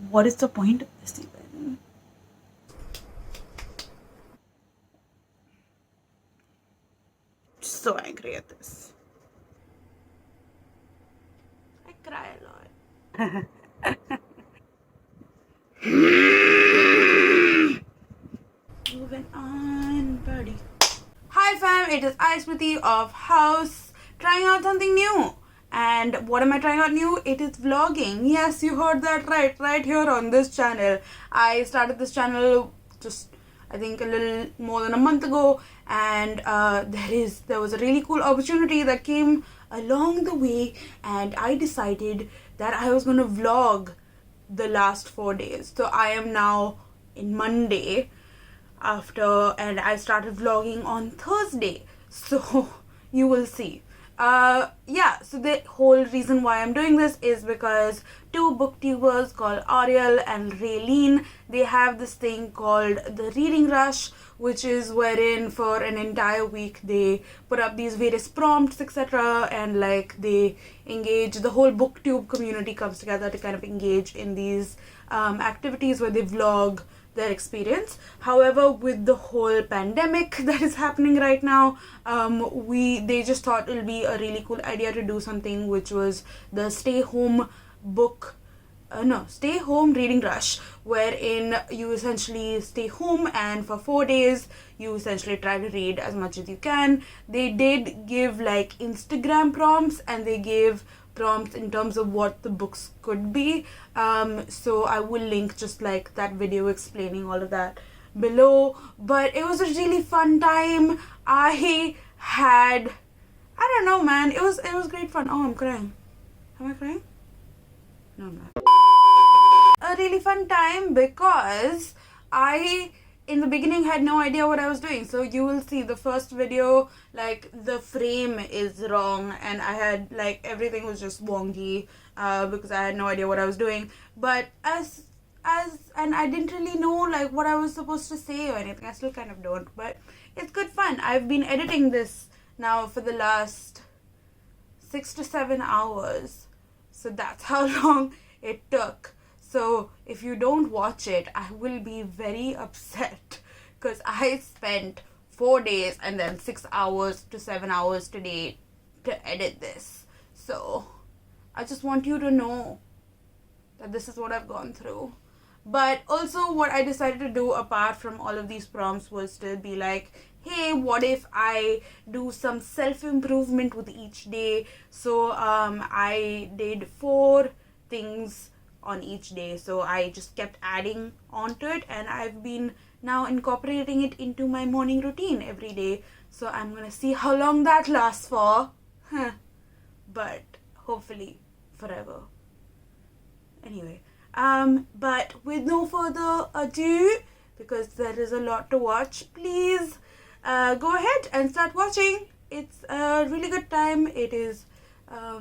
What is the point of this even? So angry at this. I cry a lot. Moving on, buddy. Hi fam, it is I Smriti of House, trying out something new. And what am I trying out new? It is vlogging. Yes, you heard that right here on this channel. I started this channel just, I think, a little more than a month ago, and there was a really cool opportunity that came along the way, and I decided that I was gonna vlog the last 4 days. So I am now in Monday and I started vlogging on Thursday, so you will see. Yeah, so the whole reason why I'm doing this is because two booktubers called Ariel and Raylene, they have this thing called the Reading Rush, which is wherein for an entire week they put up these various prompts, etc., and like they engage, the whole booktube community comes together to kind of engage in these activities where they vlog their experience. However, with the whole pandemic that is happening right now, they just thought it'll be a really cool idea to do something which was the stay home reading rush, wherein you essentially stay home and for 4 days you essentially try to read as much as you can. They did give like Instagram prompts, and they gave prompts in terms of what the books could be. So I will link just like that video explaining all of that below. But it was a really fun time. I don't know, man. It was great fun. Oh, I'm crying. Am I crying? No, I'm not. A really fun time because I in the beginning had no idea what I was doing. So you will see the first video, like the frame is wrong and I had like everything was just wonky because I had no idea what I was doing. But and I didn't really know like what I was supposed to say or anything. I still kind of don't, but it's good fun. I've been editing this now for the last 6 to 7 hours, so that's how long it took. So if you don't watch it, I will be very upset because I spent 4 days and then 6 hours to 7 hours today to edit this. So I just want you to know that this is what I've gone through. But also what I decided to do apart from all of these prompts was to be like, hey, what if I do some self-improvement with each day? So I did 4 things on each day. So I just kept adding onto it, and I've been now incorporating it into my morning routine every day. So I'm gonna see how long that lasts for. But hopefully forever. Anyway, but with no further ado, because there is a lot to watch, please go ahead and start watching. It's a really good time. It is, I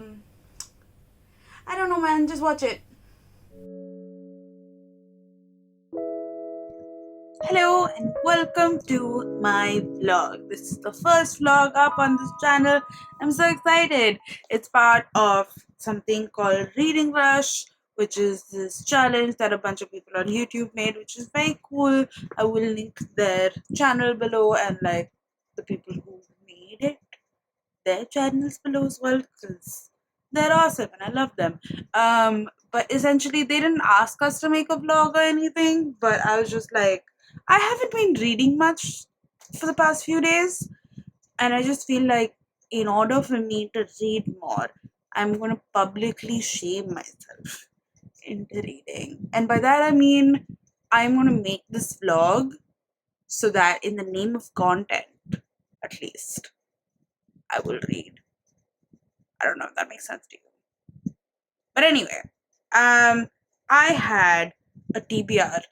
don't know, man, just watch it. Hello and welcome to my vlog. This is the first vlog up on this channel. I'm so excited. It's part of something called Reading Rush, which is this challenge that a bunch of people on YouTube made, which is very cool. I will link their channel below and like the people who made it, their channels below as well, because they're awesome and I love them. But essentially they didn't ask us to make a vlog or anything, but I was just like, I haven't been reading much for the past few days, and I just feel like in order for me to read more, I'm gonna publicly shame myself into reading. And by that I mean I'm gonna make this vlog so that in the name of content, at least, I will read. I don't know if that makes sense to you. But anyway, I had a TBR,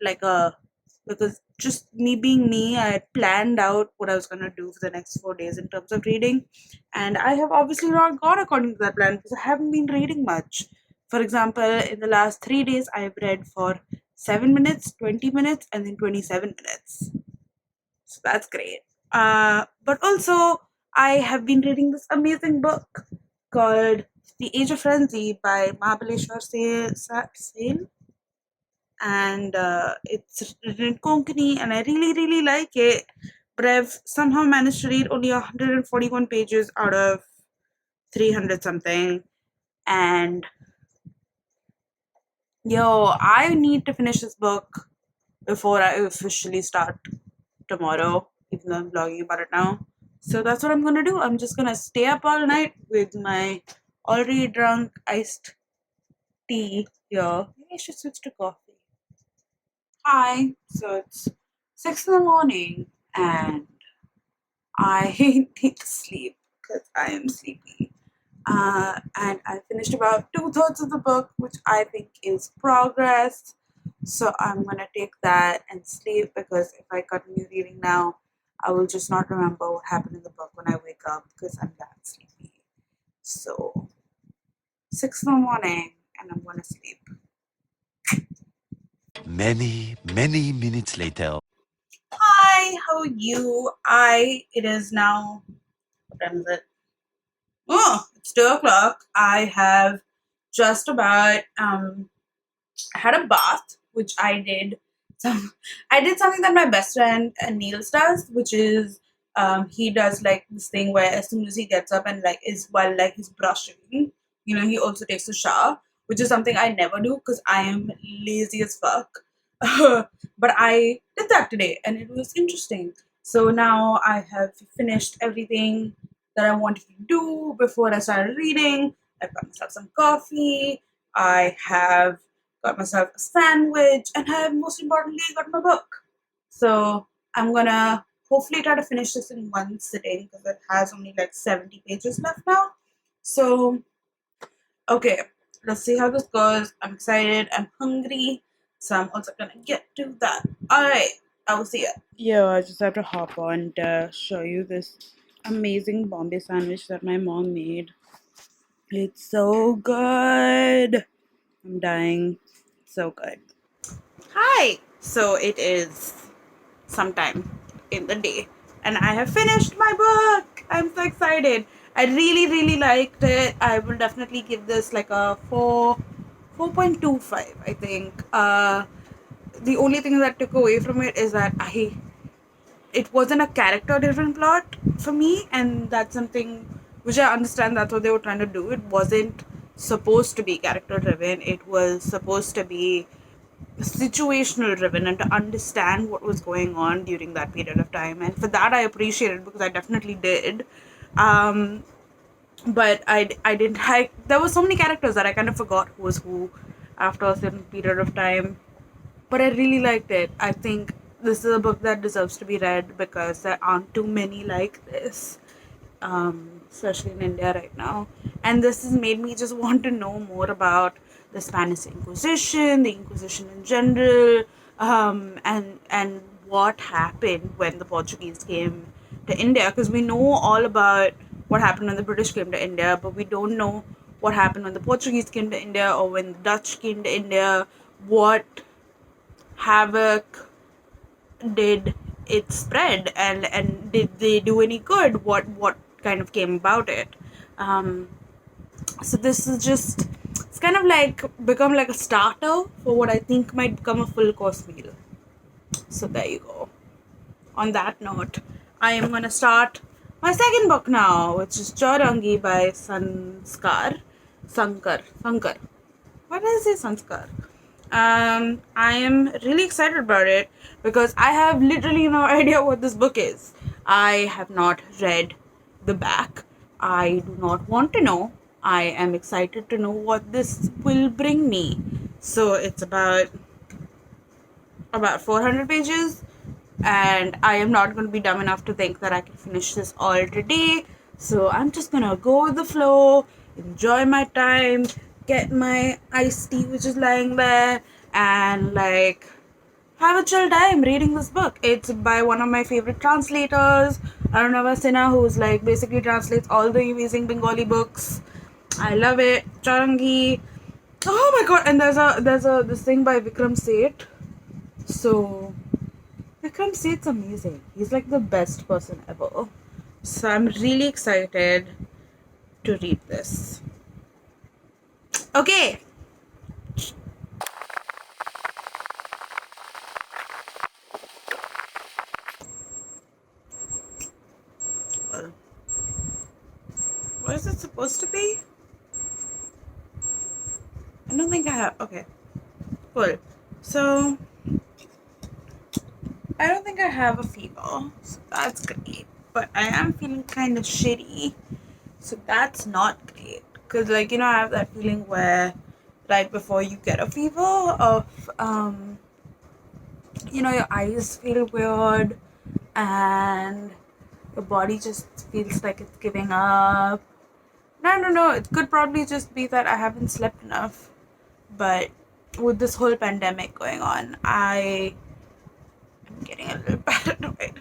because just me being me, I had planned out what I was gonna do for the next 4 days in terms of reading, and I have obviously not gone according to that plan because I haven't been reading much. For example, in the last 3 days, I have read for 7 minutes, 20 minutes, and then 27 minutes. So that's great. But also, I have been reading this amazing book called The Age of Frenzy by Mahabaleshwar Sale. and it's written in Konkani, and I really like it. But I've somehow managed to read only 141 pages out of 300 something, and I need to finish this book before I officially start tomorrow, even though I'm vlogging about it now. So that's what I'm gonna do. I'm just gonna stay up all night with my already drunk iced tea here. Maybe I should switch to coffee. Hi. So it's 6 in the morning and I need to sleep because I am sleepy. And I finished about 2/3 of the book, which I think is progress. So I'm gonna take that and sleep because if I continue reading now, I will just not remember what happened in the book when I wake up because I'm that sleepy. So 6 in the morning and I'm gonna sleep. Many minutes later. Hi, how are you? It is now, what time is it? Oh, it's 2 o'clock. I have just about I had a bath, which I did. I did something that my best friend Niels does, which is he does like this thing where as soon as he gets up and like is while like he's brushing, he also takes a shower, which is something I never do because I am lazy as fuck. But I did that today and it was interesting. So now I have finished everything that I wanted to do before I started reading. I've got myself some coffee. I have got myself a sandwich, and I have most importantly got my book. So I'm gonna hopefully try to finish this in one sitting because it has only like 70 pages left now. So okay, let's see how this goes. I'm excited, I'm hungry, so I'm also gonna get to that. Alright, I will see ya. Yo, I just have to hop on to show you this amazing Bombay sandwich that my mom made. It's so good. I'm dying. So good. Hi! So it is sometime in the day, and I have finished my book. I'm so excited. I really liked it. I will definitely give this like a 4.25, I think. The only thing that I took away from it is that it wasn't a character driven plot for me, and that's something which I understand that's what they were trying to do. It wasn't supposed to be character driven, it was supposed to be situational driven and to understand what was going on during that period of time, and for that I appreciated because I definitely did. um but I didn't like, there were so many characters that I kind of forgot who was who after a certain period of time, but I really liked it. I think this is a book that deserves to be read because there aren't too many like this, especially in India right now. And this has made me just want to know more about the Spanish Inquisition, the Inquisition in general, and what happened when the Portuguese came to India. Because we know all about what happened when the British came to India, but we don't know what happened when the Portuguese came to India or when the Dutch came to India. What havoc did it spread, and did they do any good? What kind of came about it? um so this is just, it's kind of like become like a starter for what I think might become a full course meal. So there you go. On that note, I am going to start my second book now, which is Chowringee by Sankar. Why did I say Sanskar? I am really excited about it because I have literally no idea what this book is. I have not read the back. I do not want to know. I am excited to know what this will bring me. So it's about 400 pages, and I am not going to be dumb enough to think that I can finish this all today. So I'm just going to go with the flow, enjoy my time, get my iced tea which is lying there, and like have a chill time reading this book. It's by one of my favorite translators, Arunava Sinha, who's like basically translates all the amazing Bengali books. I love it. Chowringee. Oh my god! And there's a this thing by Vikram Seth. So Vikram Seth's amazing. He's like the best person ever. So I'm really excited to read this. Okay. was it supposed to be? I don't think I have. Okay, cool. So I don't think I have a fever, so that's great. But I am feeling kind of shitty, so that's not great. Cause like I have that feeling where right before you get a fever of your eyes feel weird and your body just feels like it's giving up. I don't know. It could probably just be that I haven't slept enough. But with this whole pandemic going on, I am getting a little paranoid.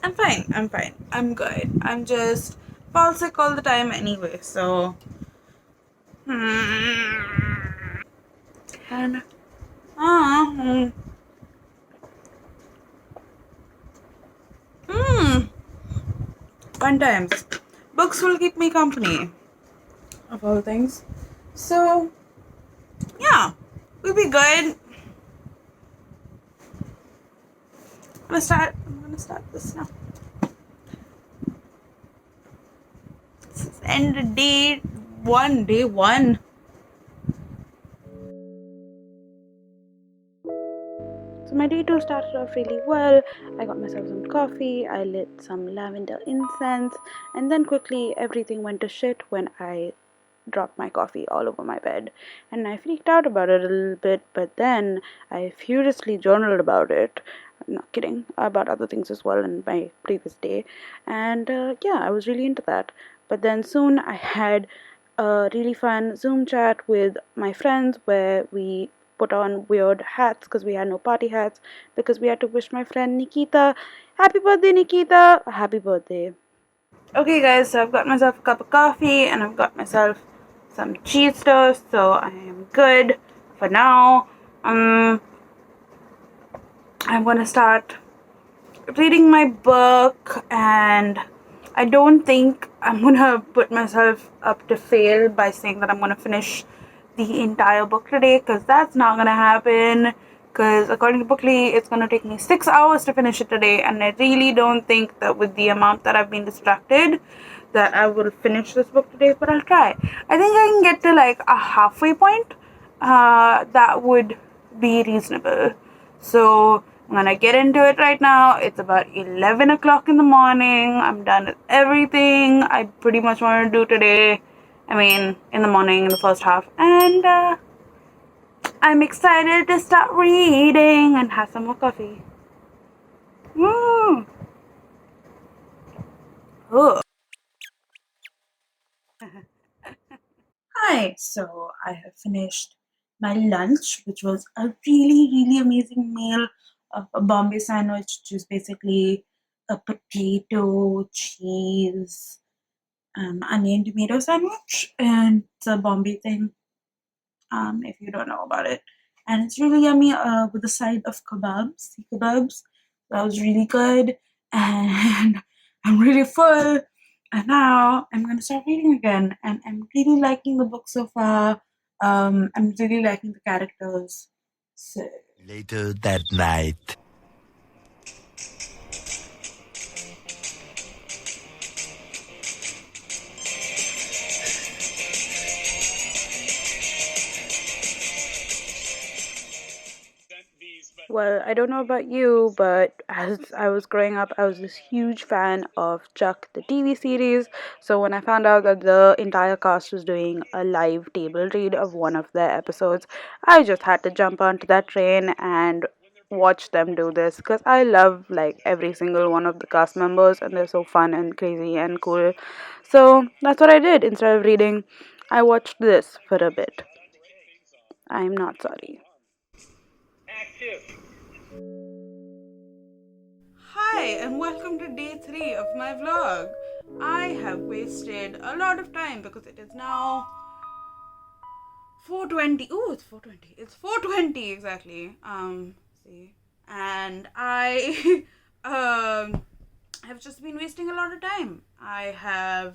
I'm fine. I'm fine. I'm good. I'm just fall sick all the time anyway. So, and uh, fun times. Books will keep me company, of all things. So, yeah, we'll be good. I'm gonna start this now. This is end of day one. So my day two started off really well. I got myself some coffee, I lit some lavender incense, and then quickly everything went to shit when I dropped my coffee all over my bed. And I freaked out about it a little bit, but then I furiously journaled about it. I'm not kidding, about other things as well in my previous day. And yeah, I was really into that. But then soon I had a really fun Zoom chat with my friends where we put on weird hats because we had no party hats because we had to wish my friend Nikita happy birthday, Nikita. Happy birthday. Okay guys, so I've got myself a cup of coffee and I've got myself some cheese toast, so I am good for now. I'm gonna start reading my book, and I don't think I'm gonna put myself up to fail by saying that I'm gonna finish the entire book today, because that's not gonna happen. Because according to Bookly, it's gonna take me 6 hours to finish it today, and I really don't think that with the amount that I've been distracted that I will finish this book today, but I'll try. I think I can get to like a halfway point. That would be reasonable. So I'm gonna get into it right now. It's about 11 o'clock in the morning. I'm done with everything I pretty much want to do today. I mean, in the morning, in the first half. And I'm excited to start reading and have some more coffee. Woo! Oh. Hi, so I have finished my lunch, which was a really, really amazing meal of a Bombay sandwich, which is basically a potato, cheese, onion tomato sandwich, and it's a Bombay thing. If you don't know about it, and it's really yummy. With a side of kebabs, sea kebabs. That was really good, and I'm really full. And now I'm gonna start reading again, and I'm really liking the book so far. I'm really liking the characters. So Later that night. well, I don't know about you, but as I was growing up, I was this huge fan of Chuck, the TV series. So when I found out that the entire cast was doing a live table read of one of their episodes, I just had to jump onto that train and watch them do this because I love like every single one of the cast members, and they're so fun and crazy and cool. So that's what I did. Instead of reading, I watched this for a bit. I'm not sorry. Hi, and welcome to day 3 of my vlog. I have wasted a lot of time because it is now 4:20. Oh, it's 4:20. It's 4:20 exactly. See. And I have just been wasting a lot of time. I have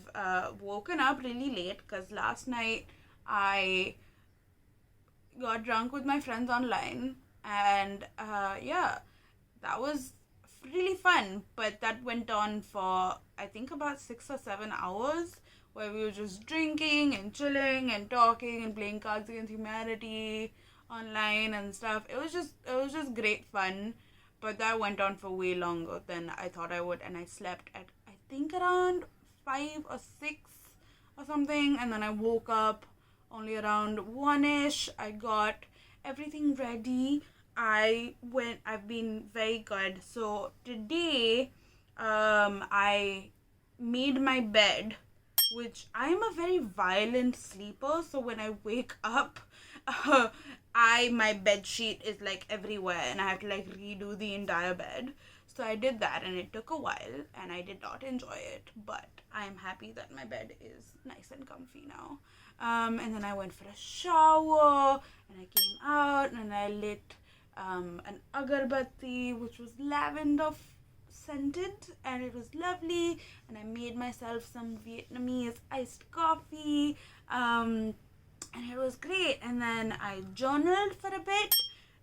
woken up really late because last night I got drunk with my friends online, and yeah, that was really fun. But that went on for, I think, about 6 or 7 hours, where we were just drinking and chilling and talking and playing Cards Against Humanity online and stuff. It was just great fun. But that went on for way longer than I thought I would, and I slept at, I think, around 5 or 6 or something, and then I woke up only around 1ish. I got everything ready. I've been very good. So today, I made my bed, which I'm a very violent sleeper. So when I wake up, my bed sheet is like everywhere, and I have to like redo the entire bed. So I did that, and it took a while, and I did not enjoy it, but I am happy that my bed is nice and comfy now. And then I went for a shower, and I came out, and I lit an agarbatti, which was lavender scented, and it was lovely. And I made myself some Vietnamese iced coffee, and it was great. And then I journaled for a bit,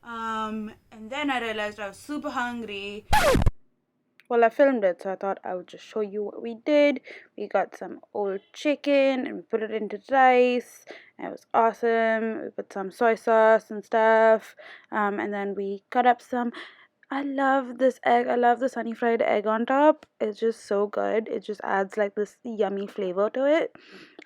and then I realized I was super hungry. Well, I filmed it, so I thought I would just show you what we did. We got some old chicken and we put it into rice, and it was awesome. We put some soy sauce and stuff, and then we cut up some. I love this egg. I love the sunny fried egg on top. It's just so good. It just adds like this yummy flavor to it.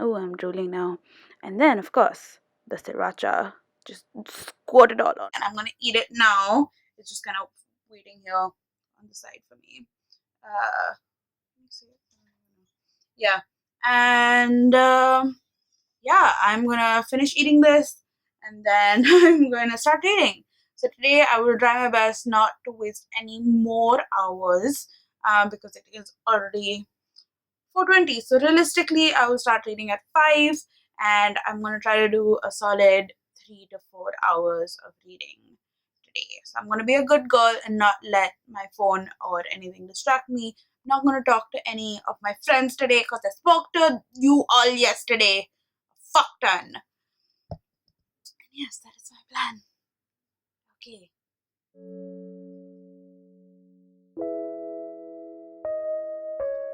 Oh, I'm drooling now. And then, of course, the sriracha. Just squirt it all on. And I'm gonna eat it now. It's just kind of waiting here on the side for me. Let me see. Yeah, and yeah, I'm gonna finish eating this, and then I'm gonna start reading. So today I will try my best not to waste any more hours, because it is already 4:20. So realistically, I will start reading at 5, and I'm gonna try to do a solid 3 to 4 hours of reading today. So I'm gonna be a good girl and not let my phone or anything distract me. I'm not gonna talk to any of my friends today because I spoke to you all yesterday. Fuck ton. And yes, that is my plan. Okay.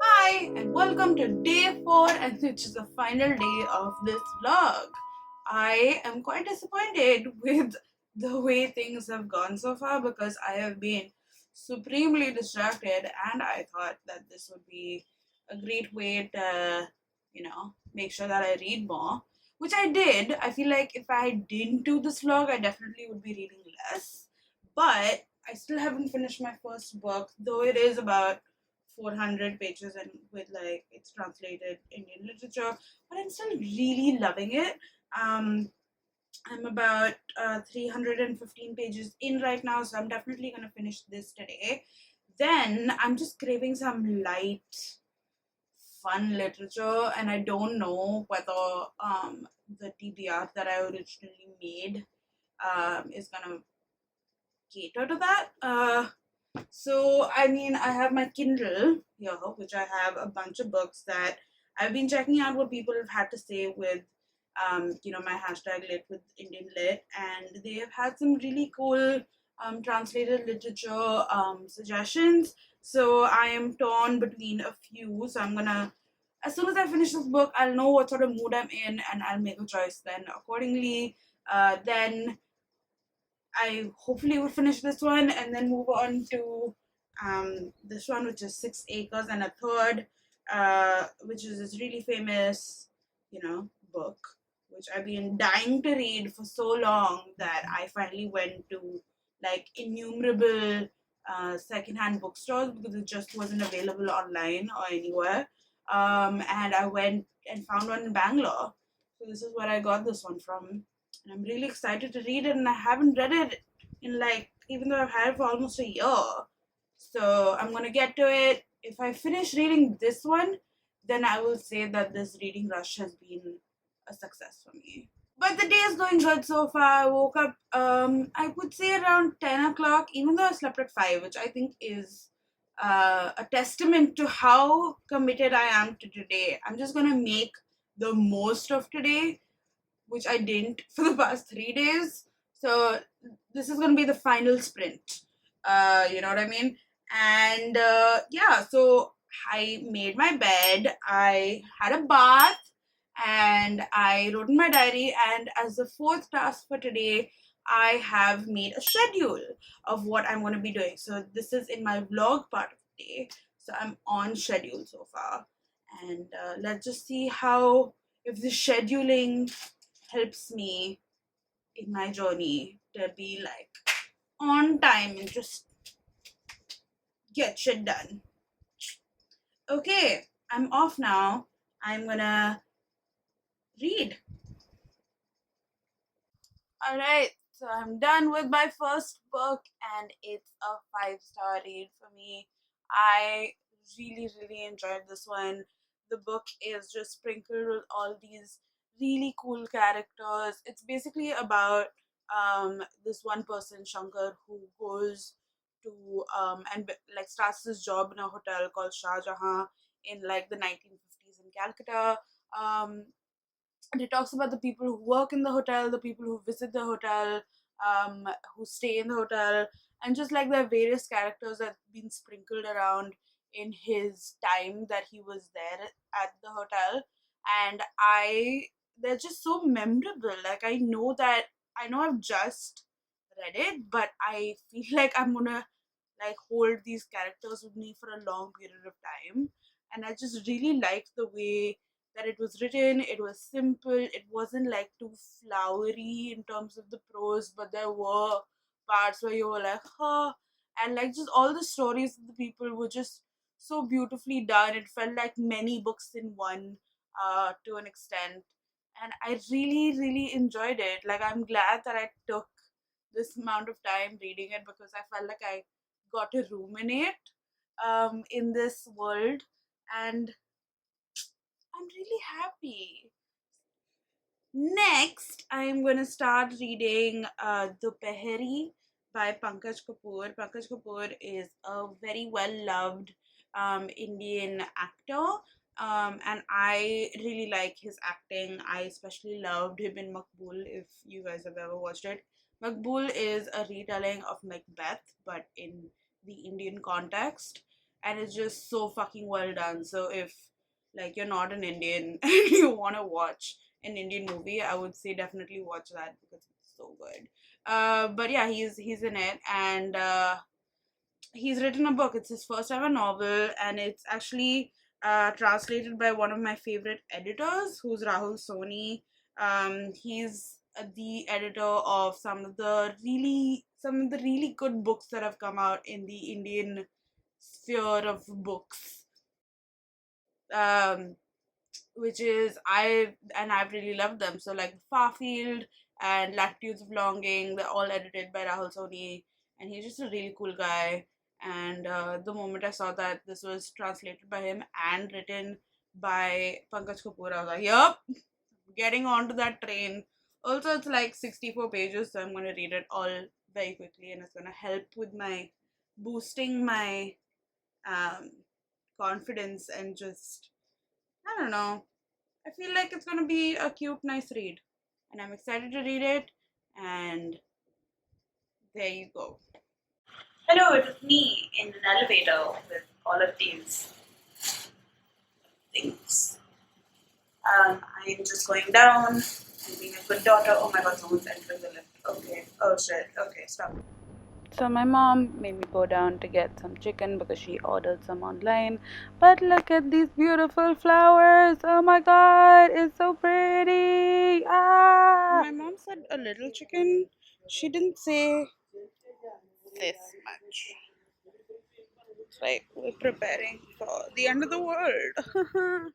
Hi, and welcome to day 4, and which is the final day of this vlog. I am quite disappointed with the way things have gone so far, because I have been supremely distracted, and I thought that this would be a great way to, make sure that I read more, which I did. I feel like if I didn't do this vlog, I definitely would be reading less, but I still haven't finished my first book, though it is about 400 pages and with like it's translated Indian literature, but I'm still really loving it. Um, I'm about 315 pages in right now, so I'm definitely gonna finish this today. Then I'm just craving some light, fun literature, and I don't know whether the TBR that I originally made is gonna cater to that. So, I mean, I have my Kindle here, which I have a bunch of books that I've been checking out what people have had to say with, my hashtag lit with Indian lit, and they have had some really cool translated literature suggestions. So I am torn between a few. So I'm gonna, as soon as I finish this book, I'll know what sort of mood I'm in, and I'll make a choice then accordingly. Then I hopefully will finish this one and then move on to this one, which is 6 Acres and a Third, which is this really famous, book, which I've been dying to read for so long that I finally went to like innumerable secondhand bookstores because it just wasn't available online or anywhere. And I went and found one in Bangalore. So this is where I got this one from. And I'm really excited to read it, and I haven't read it in like, even though I've had it for almost a year. So I'm gonna get to it. If I finish reading this one, then I will say that this reading rush has been a success for me. But the day is going good so far. I woke up, I would say around 10 o'clock, even though I slept at 5, which I think is a testament to how committed I am to today. I'm just gonna make the most of today, which I didn't for the past 3 days. So this is going to be the final sprint. You know what I mean? And yeah, so I made my bed, I had a bath, and I wrote in my diary. And as the fourth task for today, I have made a schedule of what I'm going to be doing. So this is in my vlog part of the day. So I'm on schedule so far. And let's just see how, if the scheduling helps me in my journey to be like on time and just get shit done. Okay, I'm off now. I'm gonna read. Alright, so I'm done with my first book, and it's a 5-star read for me. I really enjoyed this one. The book is just sprinkled with all these really cool characters. It's basically about this one person, Shankar, who goes to like starts this job in a hotel called Shah Jahan in like the 1950s in Calcutta. Um, and it talks about the people who work in the hotel, the people who visit the hotel, who stay in the hotel, and just like the various characters that have been sprinkled around in his time that he was there at the hotel. And they're just so memorable. Like I know I've just read it, but I feel like I'm gonna like hold these characters with me for a long period of time. And I just really liked the way that it was written. It was simple, it wasn't like too flowery in terms of the prose, but there were parts where you were like, huh. And like just all the stories of the people were just so beautifully done. It felt like many books in one, to an extent. And I really enjoyed it. Like I'm glad that I took this amount of time reading it, because I felt like I got to ruminate in this world, and I'm really happy. Next, I'm going to start reading Dopehri by Pankaj Kapoor. Pankaj Kapoor is a very well loved Indian actor, and I really like his acting. I especially loved him in Makbul, if you guys have ever watched it. Makbul is a retelling of Macbeth, but in the Indian context, and it's just so fucking well done. So, if like you're not an Indian and you want to watch an Indian movie, I would say definitely watch that because it's so good. But yeah, he's in it, and he's written a book. It's his first ever novel, and it's actually translated by one of my favorite editors, who's Rahul Soni. He's the editor of some of the really good books that have come out in the Indian sphere of books. Um, which is I've really loved them. So like Farfield and Latitudes of Longing, they're all edited by Rahul Soni, and he's just a really cool guy. And the moment I saw that this was translated by him and written by Pankaj Kapoor, I was like, "Yup, getting onto that train." Also, it's like 64 pages, so I'm gonna read it all very quickly, and it's gonna help with my boosting my um, confidence and just I don't know. I feel like it's gonna be a cute, nice read. And I'm excited to read it. And there you go. Hello, it is me in an elevator with all of these things. I'm just going down and being a good daughter. Oh my god, someone's entering the lift. Okay. Oh shit. Okay, stop. So my mom made me go down to get some chicken because she ordered some online. But look at these beautiful flowers. Oh my god, it's so pretty. Ah! My mom said a little chicken. She didn't say this much. It's like we're preparing for the end of the world.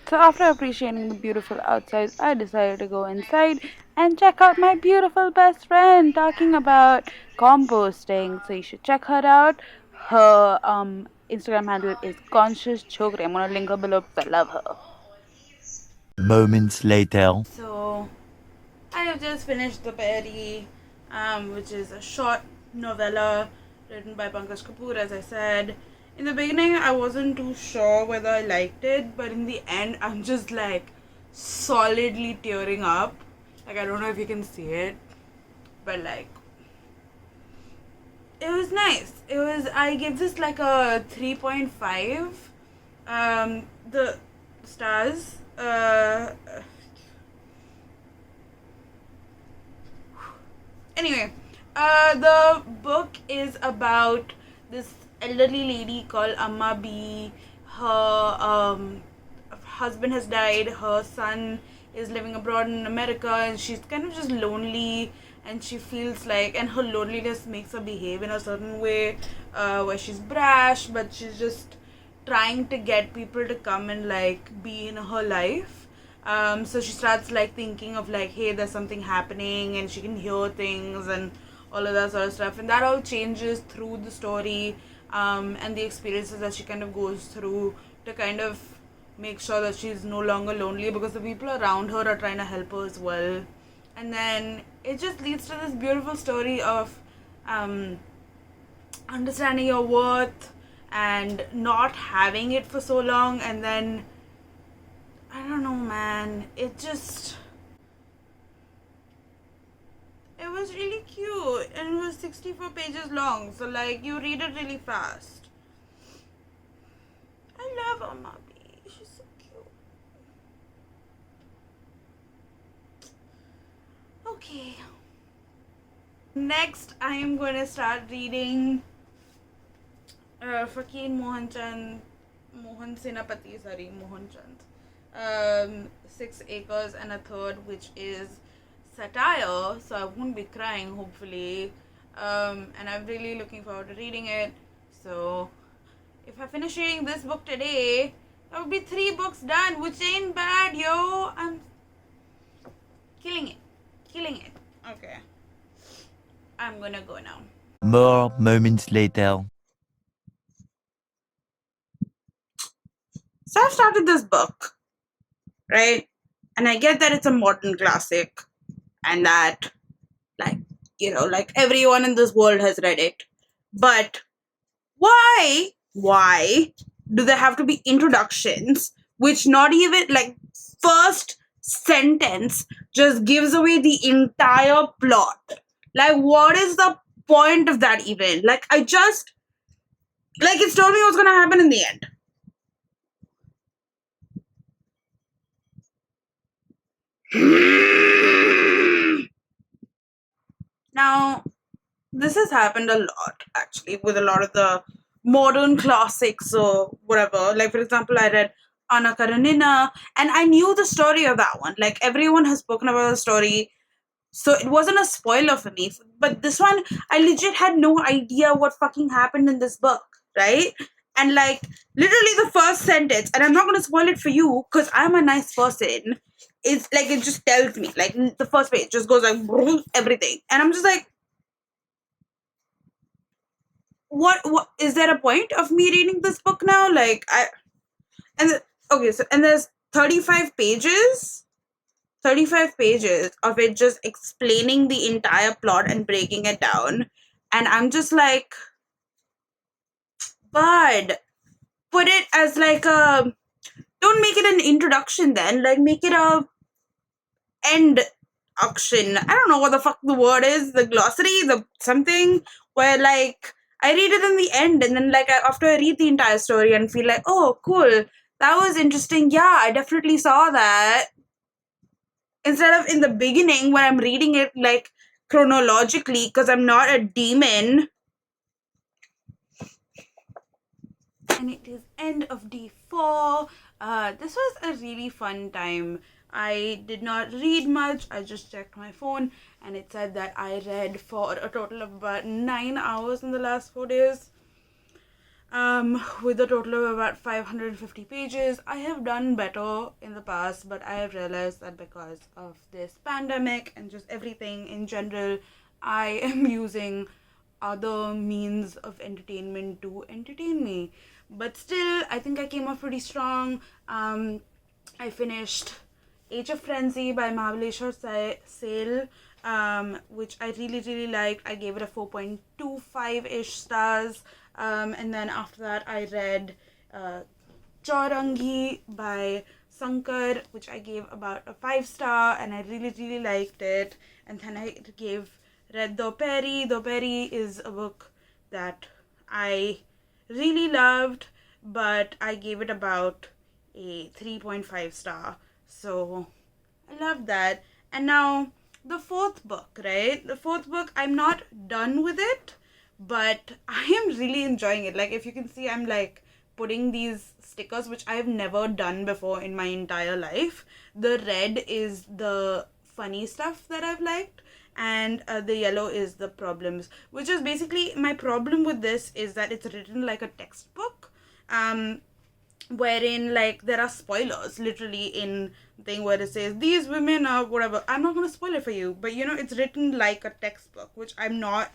So after appreciating the beautiful outside, I decided to go inside and check out my beautiful best friend talking about composting. So you should check her out. Her Instagram handle is conscious chokri. I'm gonna link her below because I love her. Moments later. So I have just finished Dopehri, which is a short novella written by Pankaj Kapoor, as I said. In the beginning, I wasn't too sure whether I liked it, but in the end, I'm just like solidly tearing up. Like, I don't know if you can see it, but like, it was nice. I give this like a 3.5. The stars. Anyway, the book is about this elderly lady called Amma B. Her husband has died. Her son is living abroad in America, and she's kind of just lonely. And she feels like, and her loneliness makes her behave in a certain way, where she's brash, but she's just trying to get people to come and like be in her life. So she starts like thinking of like, hey, there's something happening, and she can hear things and all of that sort of stuff, and that all changes through the story, and the experiences that she kind of goes through to kind of make sure that she's no longer lonely, because the people around her are trying to help her as well. And then it just leads to this beautiful story of understanding your worth and not having it for so long, and then I don't know, man, it was really cute, and it was 64 pages long, so like you read it really fast. I love Amabi, she's so cute. Okay, next I am going to start reading Fakir Mohan Senapati, Mohan Chand. 6 Acres and a Third, which is satire, so I won't be crying, hopefully. And I'm really looking forward to reading it. So, if I finish reading this book today, that would be 3 books done, which ain't bad, yo. I'm killing it. Okay. I'm gonna go now. More moments later. So I've started this book, right? And I get that it's a modern classic and that, like, like everyone in this world has read it. But why do there have to be introductions which not even, like, first sentence just gives away the entire plot? Like, what is the point of that even? Like, it's told me what's gonna happen in the end. Now, this has happened a lot, actually, with a lot of the modern classics or whatever. Like, for example, I read Anna Karenina, and I knew the story of that one. Like, everyone has spoken about the story, so it wasn't a spoiler for me. But this one, I legit had no idea what fucking happened in this book, right? And like, literally the first sentence, and I'm not gonna spoil it for you because I'm a nice person. It's like, it just tells me, like, the first page just goes like everything, and I'm just like, what is there a point of me reading this book now? Like, okay, so, and there's 35 pages 35 pages of it just explaining the entire plot and breaking it down, and I'm just like, bud, put it as like a, don't make it an introduction, then like make it a end auction. I don't know what the fuck the word is, the glossary, the something, where like I read it in the end, and then like after I read the entire story and feel like, oh cool, that was interesting, yeah, I definitely saw that, instead of in the beginning when I'm reading it like chronologically, because I'm not a demon. And it is end of D4. This was a really fun time. I did not read much. I just checked my phone, and it said that I read for a total of about 9 hours in the last 4 days. With a total of about 550 pages. I have done better in the past, but I have realized that because of this pandemic and just everything in general, I am using other means of entertainment to entertain me. But still, I think I came off pretty strong. I finished Age of Frenzy by Mahabaleshwar Sale, which I really liked. I gave it a 4.25-ish stars. And then after that, I read Chowringee by Sankar, which I gave about a 5-star, and I really, really liked it. And then I read Dopehri. Dopehri is a book that I really loved, but I gave it about a 3.5 star. So I loved that. And now the fourth book, right? The fourth book, I'm not done with it, but I am really enjoying it. Like, if you can see, I'm like putting these stickers, which I've never done before in my entire life. The red is the funny stuff that I've liked, and the yellow is the problems, which is basically my problem with this is that it's written like a textbook, wherein like there are spoilers literally in thing where it says these women are whatever. I'm not gonna spoil it for you, but you know, it's written like a textbook, which I'm not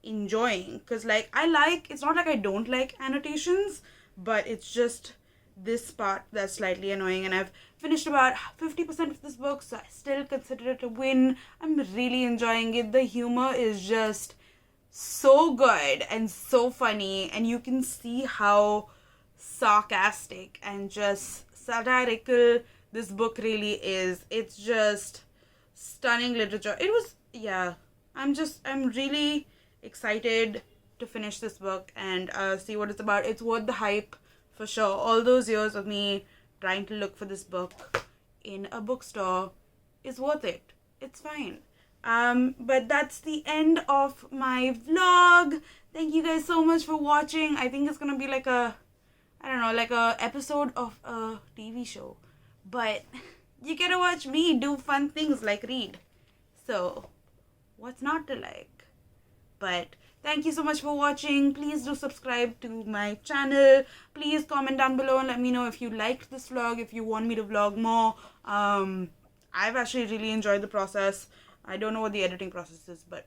enjoying, because like it's not like I don't like annotations, but it's just this part that's slightly annoying. And I've finished about 50% of this book, so I still consider it a win. I'm really enjoying it. The humor is just so good and so funny, and you can see how sarcastic and just satirical this book really is. It's just stunning literature. It was, yeah, I'm really excited to finish this book and see what it's about. It's worth the hype for sure. All those years of me trying to look for this book in a bookstore is worth it. It's fine. But that's the end of my vlog. Thank you guys so much for watching. I think it's gonna be like a episode of a TV show, but you get to watch me do fun things like read. So what's not to like? But thank you so much for watching. Please do subscribe to my channel. Please comment down below and let me know if you liked this vlog, if you want me to vlog more. I've actually really enjoyed the process. I don't know what the editing process is, but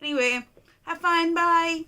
anyway, have fun. Bye.